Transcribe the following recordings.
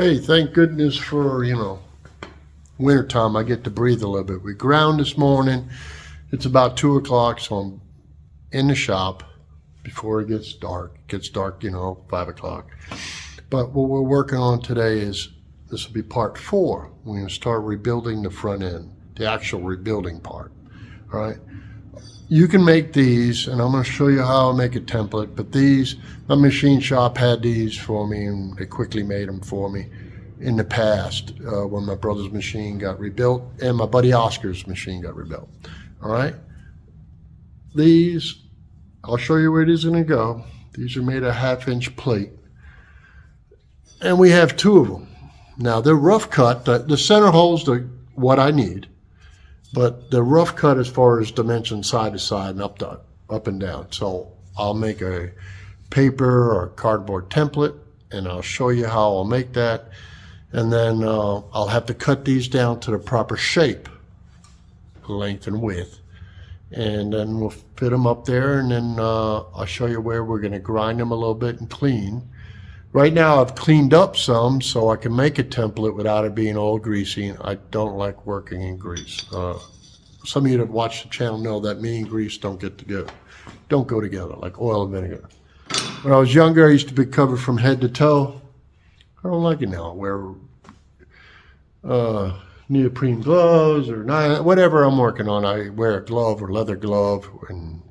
Hey, thank goodness for, wintertime. I get to breathe a little bit. We ground this morning. It's about 2 o'clock, so I'm in the shop before it gets dark. It gets dark, 5 o'clock. But what we're working on today is, this will be part 4. We're going to start rebuilding the front end, the actual rebuilding part. All right. You can make these, and I'm going to show you how I make a template, but these, my machine shop had these for me, and they quickly made them for me in the past when my brother's machine got rebuilt and my buddy Oscar's machine got rebuilt. All right. These, I'll show you where it is going to go. These are made of 1/2-inch plate, and we have 2 of them. Now, they're rough cut. The center holes are what I need. But they're rough cut as far as dimension side to side and up and down. So I'll make a paper or cardboard template, and I'll show you how I'll make that. And then I'll have to cut these down to the proper shape, length and width. And then we'll fit them up there, and then I'll show you where we're going to grind them a little bit and clean. Right now I've cleaned up some so I can make a template without it being all greasy. I don't like working in grease. Some of you that watch the channel know that me and grease don't go together, like oil and vinegar. When I was younger, I used to be covered from head to toe. I don't like it now. I wear neoprene gloves or whatever I'm working on. I wear a glove or leather glove, and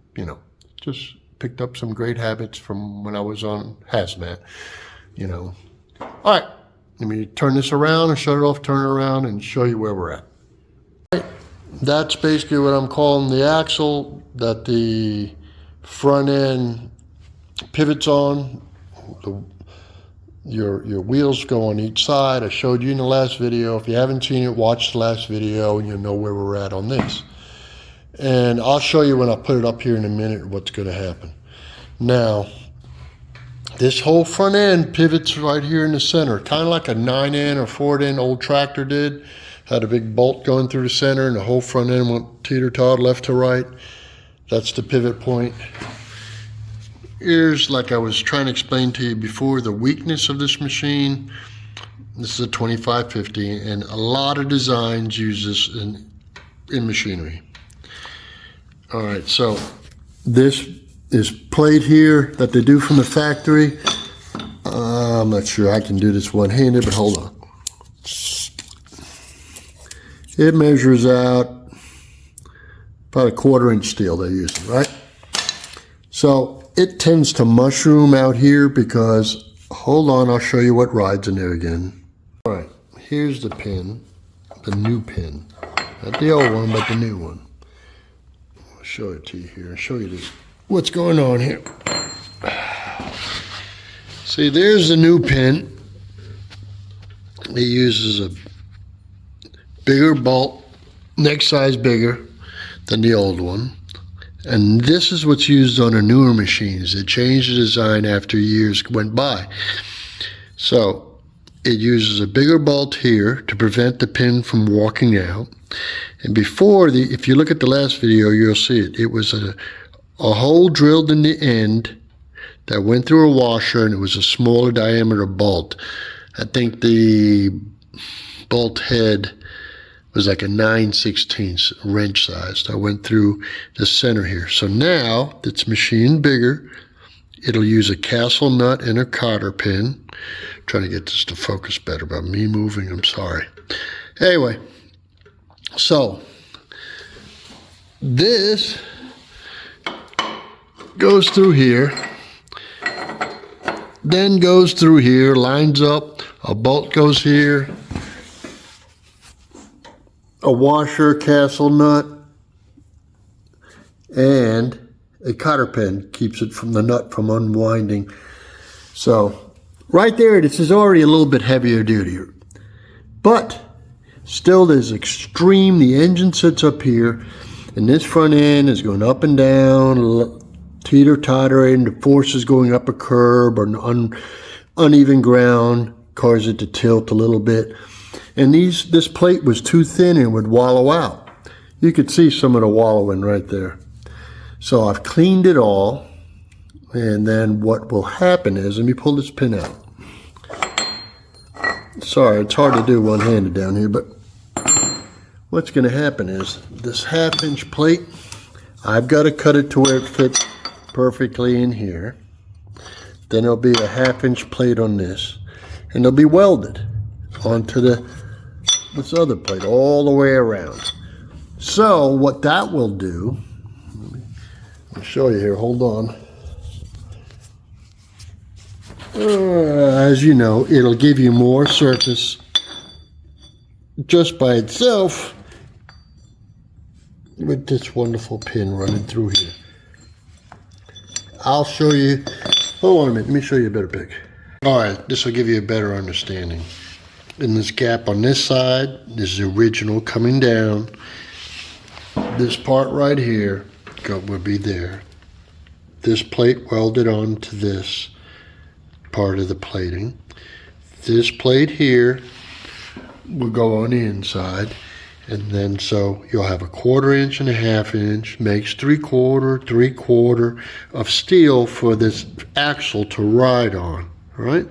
just picked up some great habits from when I was on hazmat. All right, let me turn this around and shut it off, turn it around, and show you where we're at. Right. That's basically what I'm calling the axle that the front end pivots on. Your wheels go on each side. I showed you in the last video. If you haven't seen it, watch the last video and you'll know where we're at on this. And I'll show you when I put it up here in a minute what's going to happen. Now, this whole front end pivots right here in the center, kind of like a 9-in or 4-in old tractor did. Had a big bolt going through the center, and the whole front end went teeter-totter left to right. That's the pivot point. Here's, like I was trying to explain to you before, the weakness of this machine. This is a 2550, and a lot of designs use this in machinery. All right, so this is plate here that they do from the factory. I'm not sure I can do this one-handed, but hold on. It measures out about a 1/4-inch steel they're using, right? So it tends to mushroom out here because, hold on, I'll show you what rides in there again. All right, here's the pin, the new pin. Not the old one, but the new one. I'll show it to you here. I'll show you this. What's going on here? See, there's the new pin. It uses a bigger bolt, next size bigger than the old one. And this is what's used on the newer machines. They changed the design after years went by. So it uses a bigger bolt here to prevent the pin from walking out. And before, if you look at the last video, you'll see it. It was a hole drilled in the end that went through a washer, and it was a smaller diameter bolt. I think the bolt head was like a 9/16 wrench size that went through the center here. So now it's machined bigger. It'll use a castle nut and a cotter pin. I'm trying to get this to focus better by me moving, I'm sorry. Anyway, so this goes through here, then goes through here, lines up, a bolt goes here, a washer, castle nut, and a cotter pin keeps it from the nut from unwinding. So right there, this is already a little bit heavier duty, but still there's extreme. The engine sits up here, and this front end is going up and down, teeter-tottering. The force is going up a curb or uneven ground, causes it to tilt a little bit. And this plate was too thin and would wallow out. You could see some of the wallowing right there. So I've cleaned it all, and then what will happen is, let me pull this pin out. Sorry, it's hard to do one-handed down here, but what's going to happen is this 1/2-inch plate, I've got to cut it to where it fits perfectly in here. Then there'll be a 1/2-inch plate on this, and they'll be welded onto this other plate all the way around. So what that will do, I'll show you here, hold on. As you know, it'll give you more surface just by itself with this wonderful pin running through here. I'll show you, hold on a minute, let me show you a better pic. All right, this will give you a better understanding. In this gap on this side, this is the original coming down. This part right here would be there. This plate welded onto this part of the plating. This plate here will go on the inside, and then so you'll have a 1/4 inch and a 1/2 inch, makes 3/4 of steel for this axle to ride on, right?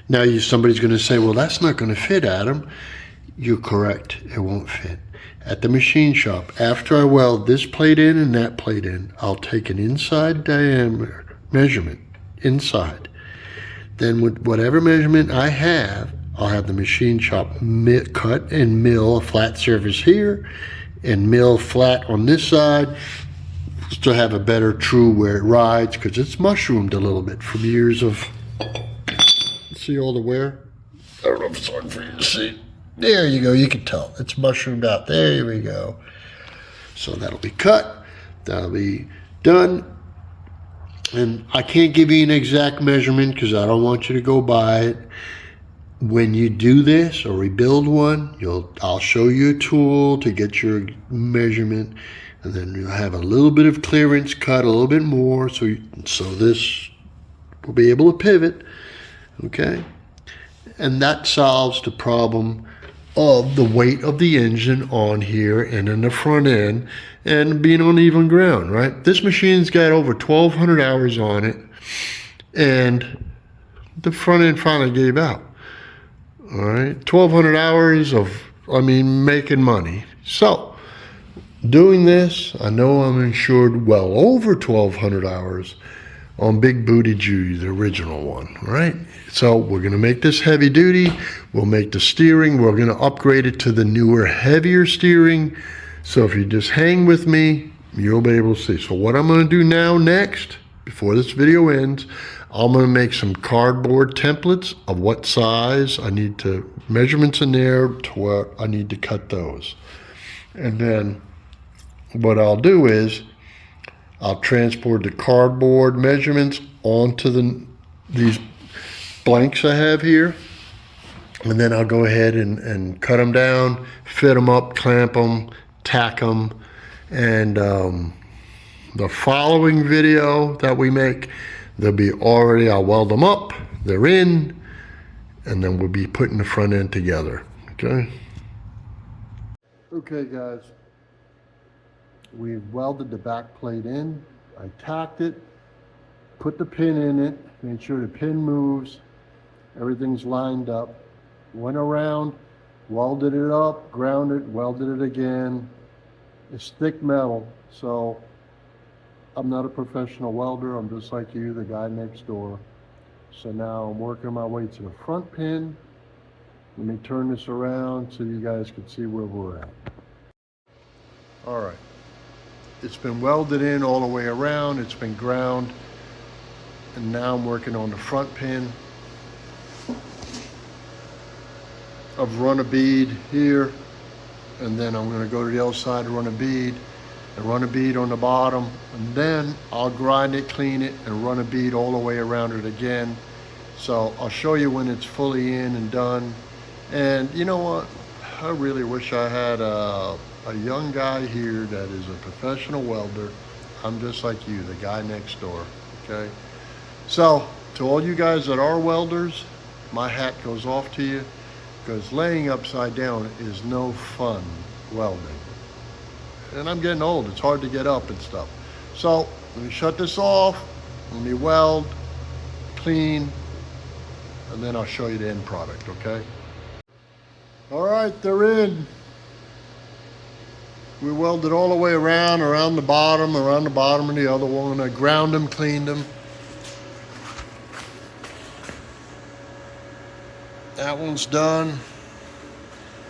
Now somebody's going to say, well, that's not going to fit, Adam. You're correct, it won't fit. At the machine shop, after I weld this plate in and that plate in, I'll take an inside diameter measurement inside. Then with whatever measurement I have, I'll have the machine shop cut and mill a flat surface here and mill flat on this side to have a better true where it rides, because it's mushroomed a little bit from years of, see all the wear? I don't know if it's hard for you to see. There you go, you can tell. It's mushroomed out. There we go. So that'll be cut. That'll be done. And I can't give you an exact measurement because I don't want you to go by it. When you do this or rebuild one, I'll show you a tool to get your measurement, and then you'll have a little bit of clearance cut, a little bit more, so this will be able to pivot, okay? And that solves the problem of the weight of the engine on here and in the front end and being on even ground, right? This machine's got over 1,200 hours on it, and the front end finally gave out. All right, 1,200 hours of, making money. So, doing this, I know I'm insured well over 1,200 hours on Big Booty Judy, the original one, right? So we're gonna make this heavy duty. We'll make the steering, we're gonna upgrade it to the newer, heavier steering. So if you just hang with me, you'll be able to see. So what I'm gonna do now next, before this video ends, I'm gonna make some cardboard templates of what size I need to, measurements in there to where I need to cut those. And then what I'll do is, I'll transport the cardboard measurements onto these blanks I have here. And then I'll go ahead and cut them down, fit them up, clamp them, tack them. And the following video that we make, they'll be already, I'll weld them up, they're in, and then we'll be putting the front end together, okay? Okay guys, we've welded the back plate in. I tacked it, put the pin in it, made sure the pin moves, everything's lined up. Went around, welded it up, ground it, welded it again. It's thick metal, so I'm not a professional welder. I'm just like you, the guy next door. So now I'm working my way to the front pin. Let me turn this around so you guys can see where we're at. All right. It's been welded in all the way around. It's been ground. And now I'm working on the front pin. I've run a bead here. And then I'm going to go to the other side and run a bead. And run a bead on the bottom. And then I'll grind it, clean it, and run a bead all the way around it again. So I'll show you when it's fully in and done. And you know what? I really wish I had a young guy here that is a professional welder. I'm just like you, the guy next door, okay? So, to all you guys that are welders, my hat goes off to you, because laying upside down is no fun welding. And I'm getting old, it's hard to get up and stuff. So, let me shut this off, let me weld, clean, and then I'll show you the end product, okay? All right, they're in. We welded all the way around the bottom of the other one. I ground them, cleaned them. That one's done.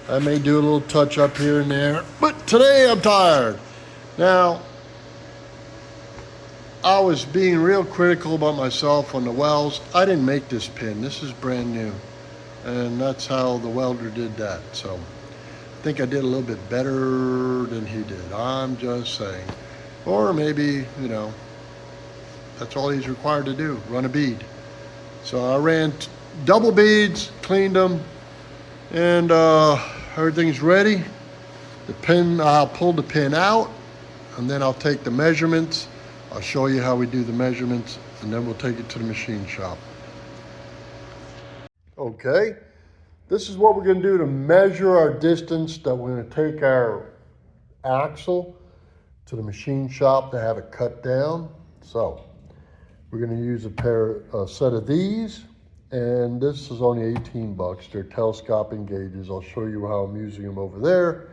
I may do a little touch up here and there, but today I'm tired. Now, I was being real critical about myself on the welds. I didn't make this pin. This is brand new. And that's how the welder did that. So I think I did a little bit better than he did. I'm just saying. Or maybe, you know, that's all he's required to do, run a bead. So I ran double beads, cleaned them, and everything's ready. The pin, I'll pull the pin out, and then I'll take the measurements. I'll show you how we do the measurements, and then we'll take it to the machine shop. Okay, this is what we're going to do to measure our distance that we're going to take our axle to the machine shop to have it cut down. So we're going to use a set of these, and this is only 18 bucks. They're telescoping gauges. I'll show you how I'm using them over there.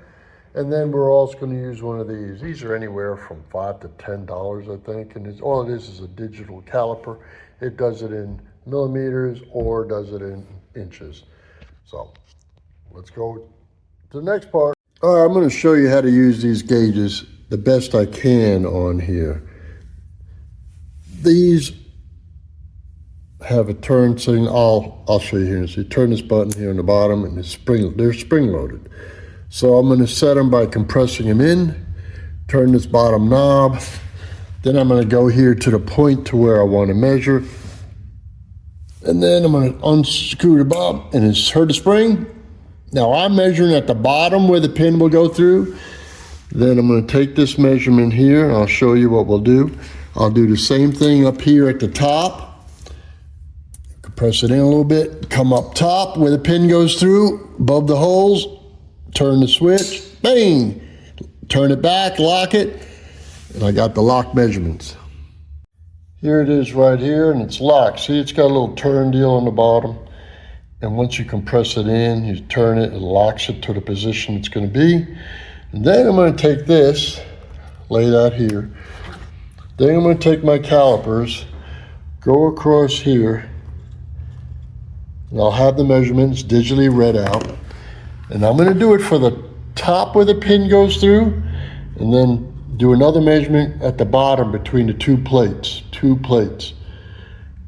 And then we're also going to use one of these. These are anywhere from $5 to $10, I think. And all it is a digital caliper. It does it in millimeters or does it in inches. So let's go to the next part. All right, I'm going to show you how to use these gauges the best I can on here. These have a turn setting. I'll show you here. So you turn this button here on the bottom, and they're spring loaded. So I'm going to set them by compressing them in, turn this bottom knob, then I'm going to go here to the point to where I want to measure, and then I'm going to unscrew the bob, and it's heard the spring. Now I'm measuring at the bottom where the pin will go through. Then I'm going to take this measurement here, and I'll show you what we'll do. I'll do the same thing up here at the top. Compress it in a little bit, come up top where the pin goes through, above the holes. Turn the switch, bang, turn it back, lock it, and I got the lock measurements. Here it is right here, and it's locked. See, it's got a little turn deal on the bottom, and once you compress it in, you turn it, it locks it to the position it's going to be. And then I'm going to take this, lay that here. Then I'm going to take my calipers, go across here, and I'll have the measurements digitally read out. And I'm going to do it for the top where the pin goes through, and then do another measurement at the bottom between the two plates,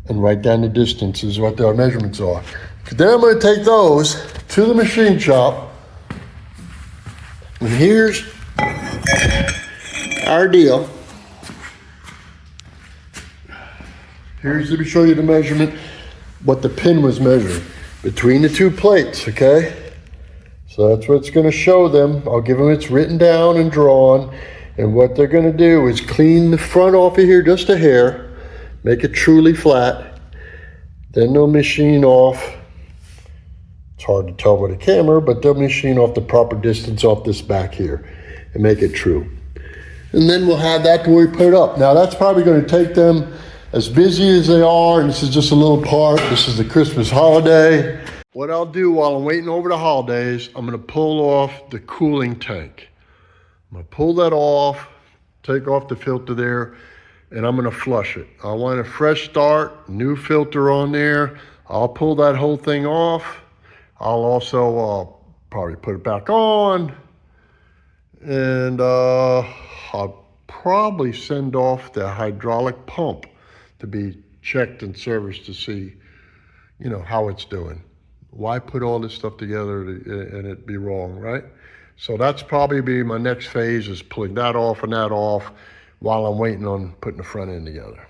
and write down the distances, what their measurements are. Then I'm going to take those to the machine shop, and here's our deal. Let me show you the measurement, what the pin was measuring between the two plates, okay? So that's what it's going to show them. I'll give them it's written down and drawn. And what they're going to do is clean the front off of here just a hair, make it truly flat. Then they'll machine off. It's hard to tell with a camera, but they'll machine off the proper distance off this back here and make it true. And then we'll have that where we put it up. Now that's probably going to take them, as busy as they are, and this is just a little part. This is the Christmas holiday. What I'll do while I'm waiting over the holidays, I'm going to pull off the cooling tank. I'm going to pull that off, take off the filter there, and I'm going to flush it. I want a fresh start, new filter on there. I'll pull that whole thing off. I'll also probably put it back on, and I'll probably send off the hydraulic pump to be checked and serviced to see, you know, how it's doing. Why put all this stuff together and it be wrong, right? So that's probably be my next phase, is pulling that off and that off while I'm waiting on putting the front end together.